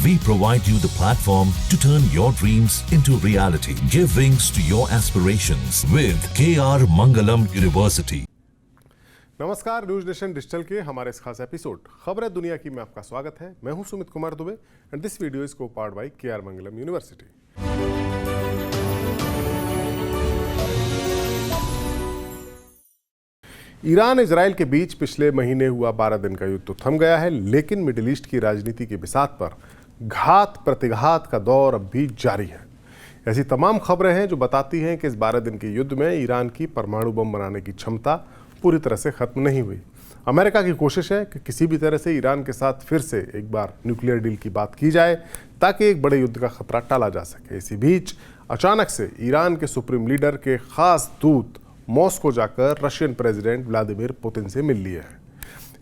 We provide you the platform to turn your dreams into reality. Give wings to your aspirations with KR Mangalam University. नमस्कार, news nation digital के हमारे इस खास episode खबरें दुनिया की में आपका स्वागत है। मैं हूं Sumit Kumar Dubey and this video is co-powered by KR Mangalam university. Iran Israel के बीच पिछले महीने हुआ 12 दिन का युद्ध तो थम गया है, लेकिन मिडिल ईस्ट की राजनीति के बिसात पर घात प्रतिघात का दौर अब भी जारी है। ऐसी तमाम खबरें हैं जो बताती हैं कि इस 12 दिन के युद्ध में ईरान की परमाणु बम बनाने की क्षमता पूरी तरह से खत्म नहीं हुई। अमेरिका की कोशिश है कि किसी भी तरह से ईरान के साथ फिर से एक बार न्यूक्लियर डील की बात की जाए ताकि एक बड़े युद्ध का खतरा टाला जा सके। इसी बीच अचानक से ईरान के सुप्रीम लीडर के खास दूत मॉस्को जाकर रशियन प्रेसिडेंट व्लादिमीर पुतिन से मिल लिए हैं।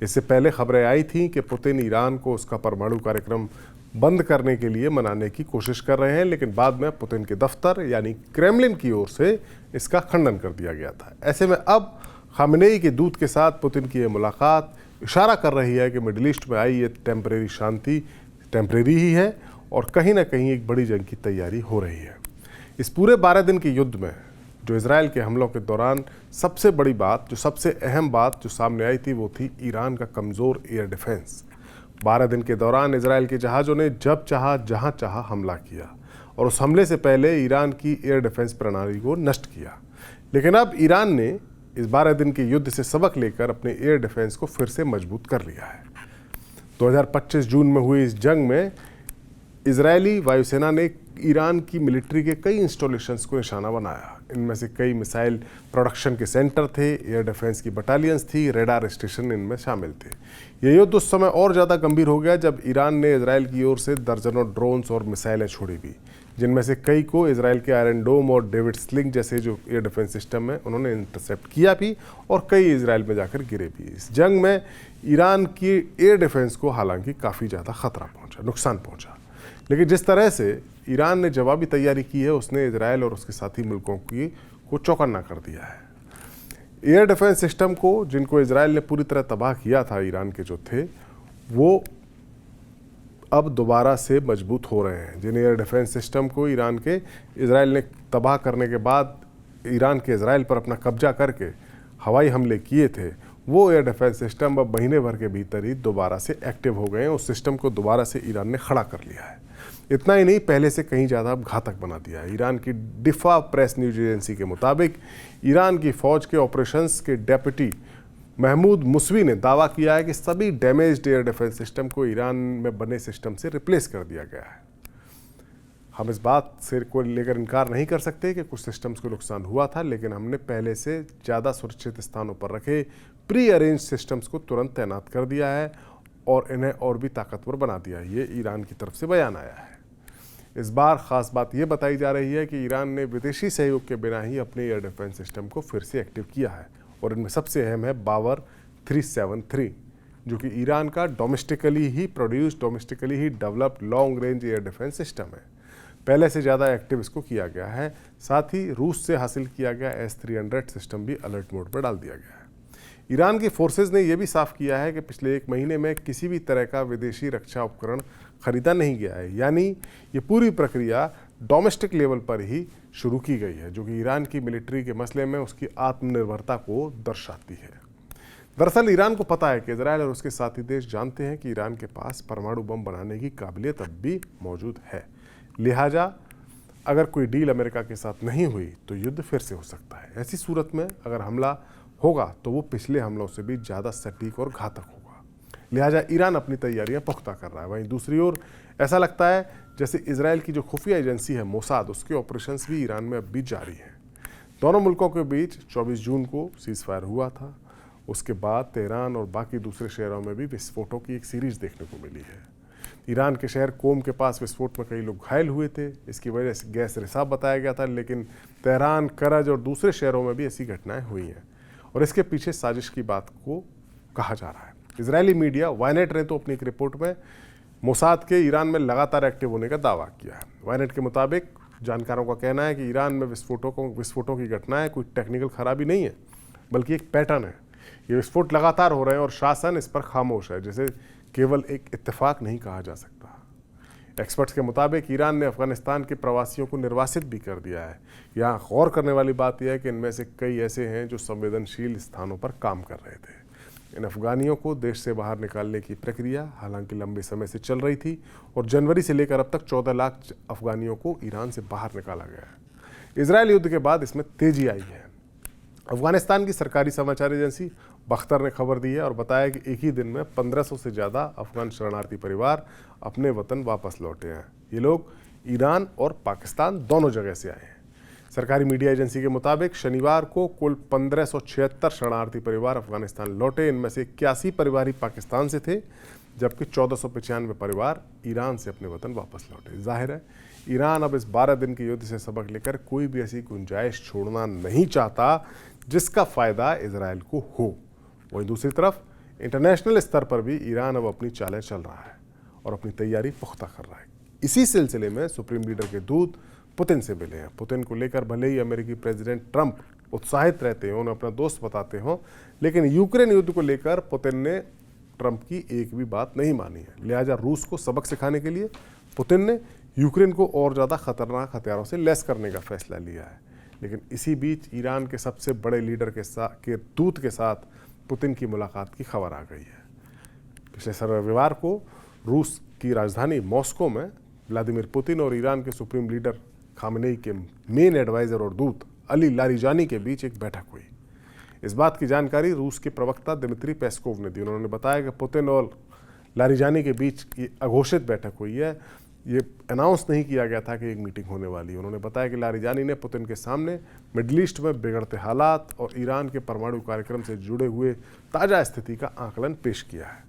इससे पहले खबरें आई थीं कि पुतिन ईरान को उसका परमाणु कार्यक्रम बंद करने के लिए मनाने की कोशिश कर रहे हैं, लेकिन बाद में पुतिन के दफ्तर यानी क्रेमलिन की ओर से इसका खंडन कर दिया गया था। ऐसे में अब खामेनेई के दूत के साथ पुतिन की यह मुलाकात इशारा कर रही है कि मिडिल ईस्ट में आई ये टेम्परेरी शांति टेम्परेरी ही है और कहीं ना कहीं एक बड़ी जंग की तैयारी हो रही है। इस पूरे 12 दिन के युद्ध में जो इजराइल के हमलों के दौरान सबसे बड़ी बात, जो सबसे अहम बात जो सामने आई थी, वो थी ईरान का कमज़ोर एयर डिफेंस। 12 दिन के दौरान इजराइल के जहाज़ों ने जब चाहा जहां चाहा हमला किया और उस हमले से पहले ईरान की एयर डिफेंस प्रणाली को नष्ट किया। लेकिन अब ईरान ने इस 12 दिन के युद्ध से सबक लेकर अपने एयर डिफेंस को फिर से मजबूत कर लिया है। 2025 जून में हुई इस जंग में इजरायली वायुसेना ने ईरान की मिलिट्री के कई इंस्टॉलेशंस को निशाना बनाया। इनमें से कई मिसाइल प्रोडक्शन के सेंटर थे, एयर डिफेंस की बटालियंस थी, रेडार स्टेशन इनमें शामिल थे। ये युद्ध उस समय और ज़्यादा गंभीर हो गया जब ईरान ने इजराइल की ओर से दर्जनों ड्रोन्स और मिसाइलें छोड़ी भी, जिनमें से कई को इजराइल के आयरन डोम और डेविड स्लिंग जैसे जो एयर डिफेंस सिस्टम है उन्होंने इंटरसेप्ट किया भी और कई इजराइल में जाकर गिरे भी। इस जंग में ईरान की एयर डिफेंस को हालांकि काफ़ी ज़्यादा खतरा पहुँचा, नुकसान पहुँचा, लेकिन जिस तरह से ईरान ने जवाबी तैयारी की है उसने इजराइल और उसके साथी मुल्कों को चौकन्ना कर दिया है। एयर डिफेंस सिस्टम को जिनको इजराइल ने पूरी तरह तबाह किया था, ईरान के जो थे, वो अब दोबारा से मजबूत हो रहे हैं। जिन एयर डिफेंस सिस्टम को ईरान के इजराइल ने तबाह करने के बाद ईरान के इजराइल पर अपना कब्जा करके हवाई हमले किए थे, वो एयर डिफेंस सिस्टम अब महीने भर के भीतर ही दोबारा से एक्टिव हो गए हैं। उस सिस्टम को दोबारा से ईरान ने खड़ा कर लिया है। इतना ही नहीं, पहले से कहीं ज़्यादा अब घातक बना दिया है। ईरान की डिफा प्रेस न्यूज एजेंसी के मुताबिक ईरान की फ़ौज के ऑपरेशंस के डेप्यूटी महमूद मुसवी ने दावा किया है कि सभी डैमेज्ड एयर डिफेंस सिस्टम को ईरान में बने सिस्टम से रिप्लेस कर दिया गया है। हम इस बात से को लेकर इनकार नहीं कर सकते कि कुछ सिस्टम्स को नुकसान हुआ था, लेकिन हमने पहले से ज़्यादा सुरक्षित स्थानों पर रखे प्री अरेंज सिस्टम्स को तुरंत तैनात कर दिया है और इन्हें और भी ताकतवर बना दिया है। ये ईरान की तरफ से बयान आया है। इस बार ख़ास बात यह बताई जा रही है कि ईरान ने विदेशी सहयोग के बिना ही अपने एयर डिफेंस सिस्टम को फिर से एक्टिव किया है और इनमें सबसे अहम है बावर 373, जो कि ईरान का डोमेस्टिकली ही प्रोड्यूस्ड, डोमेस्टिकली ही developed long range air defence system है। पहले से ज़्यादा एक्टिव इसको किया गया है। साथ ही रूस से हासिल किया गया S-300 सिस्टम भी अलर्ट मोड पर डाल दिया गया है। ईरान की फोर्सेस ने यह भी साफ किया है कि पिछले एक महीने में किसी भी तरह का विदेशी रक्षा उपकरण खरीदा नहीं गया है, यानी ये पूरी प्रक्रिया डोमेस्टिक लेवल पर ही शुरू की गई है, जो कि ईरान की मिलिट्री के मसले में उसकी आत्मनिर्भरता को दर्शाती है। दरअसल ईरान को पता है कि इजराइल और उसके साथी देश जानते हैं कि ईरान के पास परमाणु बम बनाने की काबिलियत अब भी मौजूद है। लिहाजा अगर कोई डील अमेरिका के साथ नहीं हुई तो युद्ध फिर से हो सकता है। ऐसी सूरत में अगर हमला होगा तो वो पिछले हमलों से भी ज़्यादा सटीक और घातक होगा। लिहाजा ईरान अपनी तैयारियां पुख्ता कर रहा है। वहीं दूसरी ओर ऐसा लगता है जैसे इजराइल की जो खुफिया एजेंसी है मोसाद, उसके ऑपरेशंस भी ईरान में अब भी जारी हैं। दोनों मुल्कों के बीच 24 जून को सीज़ फायर हुआ था। उसके बाद तेहरान और बाकी दूसरे शहरों में भी विस्फोटों की एक सीरीज़ देखने को मिली है। ईरान के शहर कोम के पास विस्फोट में कई लोग घायल हुए थे। इसकी वजह से गैस रिसाव बताया गया था, लेकिन तेहरान, करज और दूसरे शहरों में भी ऐसी घटनाएं हुई हैं और इसके पीछे साजिश की बात को कहा जा रहा है। इजरायली मीडिया वायनेट ने तो अपनी एक रिपोर्ट में मोसाद के ईरान में लगातार एक्टिव होने का दावा किया है। वायनेट के मुताबिक जानकारों का कहना है कि ईरान में विस्फोटों की घटनाएं कोई टेक्निकल खराबी नहीं है, बल्कि एक पैटर्न है। ये विस्फोट लगातार हो रहे हैं और शासन इस पर खामोश है, जिसे केवल एक इत्तेफाक नहीं कहा जा सकता। एक्सपर्ट्स के मुताबिक ईरान ने अफगानिस्तान के प्रवासियों को निर्वासित भी कर दिया है। यहाँ गौर करने वाली बात यह है कि इनमें से कई ऐसे हैं जो संवेदनशील स्थानों पर काम कर रहे थे। इन अफगानियों को देश से बाहर निकालने की प्रक्रिया हालांकि लंबे समय से चल रही थी और जनवरी से लेकर अब तक 14 लाख अफगानियों को ईरान से बाहर निकाला गया है। इजरायल युद्ध के बाद इसमें तेजी आई है। अफगानिस्तान की सरकारी समाचार एजेंसी बख्तर ने खबर दी है और बताया कि एक ही दिन में 1500 से ज़्यादा अफगान शरणार्थी परिवार अपने वतन वापस लौटे हैं। ये लोग ईरान और पाकिस्तान दोनों जगह से आए हैं। सरकारी मीडिया एजेंसी के मुताबिक शनिवार को कुल 1576 शरणार्थी परिवार अफगानिस्तान लौटे। इनमें से 81 परिवार ही पाकिस्तान से थे, जबकि 1495 परिवार ईरान से अपने वतन वापस लौटे। जाहिर है ईरान अब इस 12 दिन के युद्ध से सबक लेकर कोई भी ऐसी गुंजाइश छोड़ना नहीं चाहता जिसका फ़ायदा इजरायल को हो। वहीं दूसरी तरफ इंटरनेशनल स्तर पर भी ईरान अब अपनी चालें चल रहा है और अपनी तैयारी पुख्ता कर रहा है। इसी सिलसिले में सुप्रीम लीडर के दूत पुतिन से मिले हैं। पुतिन को लेकर भले ही अमेरिकी प्रेसिडेंट ट्रंप उत्साहित रहते हों, उन्हें अपना दोस्त बताते हों, लेकिन यूक्रेन युद्ध को लेकर पुतिन ने ट्रंप की एक भी बात नहीं मानी है। लिहाजा रूस को सबक सिखाने के लिए पुतिन ने यूक्रेन को और ज़्यादा खतरनाक हथियारों से लैस करने का फैसला लिया है। लेकिन इसी बीच ईरान के सबसे बड़े लीडर के दूत के साथ पुतिन की मुलाकात की खबर आ गई है। पिछले रविवार को रूस की राजधानी मॉस्को में व्लादिमीर पुतिन और ईरान के सुप्रीम लीडर खामेनेई के मेन एडवाइज़र और दूत अली लारिजानी के बीच एक बैठक हुई। इस बात की जानकारी रूस के प्रवक्ता दिमित्री पेस्कोव ने दी। उन्होंने बताया कि पुतिन और लारिजानी के बीच ये अघोषित बैठक हुई है। ये अनाउंस नहीं किया गया था कि एक मीटिंग होने वाली है। उन्होंने बताया कि लारिजानी ने पुतिन के सामने मिडल ईस्ट में बिगड़ते हालात और ईरान के परमाणु कार्यक्रम से जुड़े हुए ताज़ा स्थिति का आकलन पेश किया है।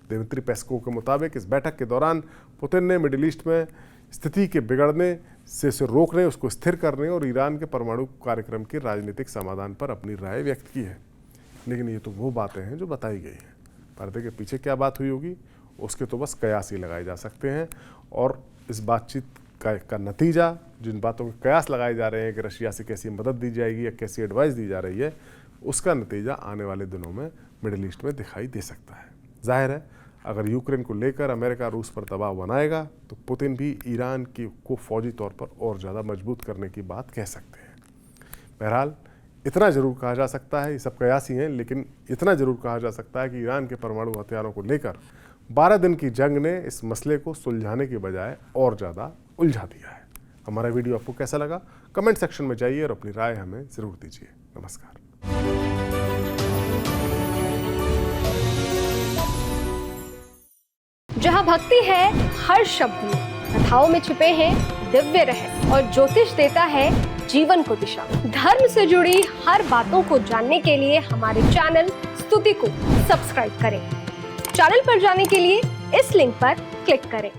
दिमित्री पेस्कोव के मुताबिक इस बैठक के दौरान पुतिन ने मिडल ईस्ट में स्थिति के बिगड़ने से उसे रोकने, उसको स्थिर करने और ईरान के परमाणु कार्यक्रम के राजनीतिक समाधान पर अपनी राय व्यक्त की है। लेकिन ये तो वो बातें हैं जो बताई गई हैं। पर्दे के पीछे क्या बात हुई होगी उसके तो बस कयास ही लगाए जा सकते हैं और इस बातचीत का नतीजा, जिन बातों के कयास लगाए जा रहे हैं कि रशिया से कैसी मदद दी जाएगी या कैसी एडवाइस दी जा रही है, उसका नतीजा आने वाले दिनों में मिडिल ईस्ट में दिखाई दे सकता है। जाहिर है अगर यूक्रेन को लेकर अमेरिका रूस पर दबाव बनाएगा तो पुतिन भी ईरान को फौजी तौर पर और ज़्यादा मजबूत करने की बात कह सकते हैं। बहरहाल इतना ज़रूर कहा जा सकता है, ये सब कयास ही हैं, लेकिन इतना ज़रूर कहा जा सकता है कि ईरान के परमाणु हथियारों को लेकर 12 दिन की जंग ने इस मसले को सुलझाने के बजाय और ज़्यादा उलझा दिया है। हमारा वीडियो आपको कैसा लगा कमेंट सेक्शन में जाइए और अपनी राय हमें ज़रूर दीजिए। नमस्कार। जहाँ भक्ति है हर शब्द में, कथाओं में छुपे हैं दिव्य रहस्य और ज्योतिष देता है जीवन को दिशा। धर्म से जुड़ी हर बातों को जानने के लिए हमारे चैनल स्तुति को सब्सक्राइब करें। चैनल पर जाने के लिए इस लिंक पर क्लिक करें।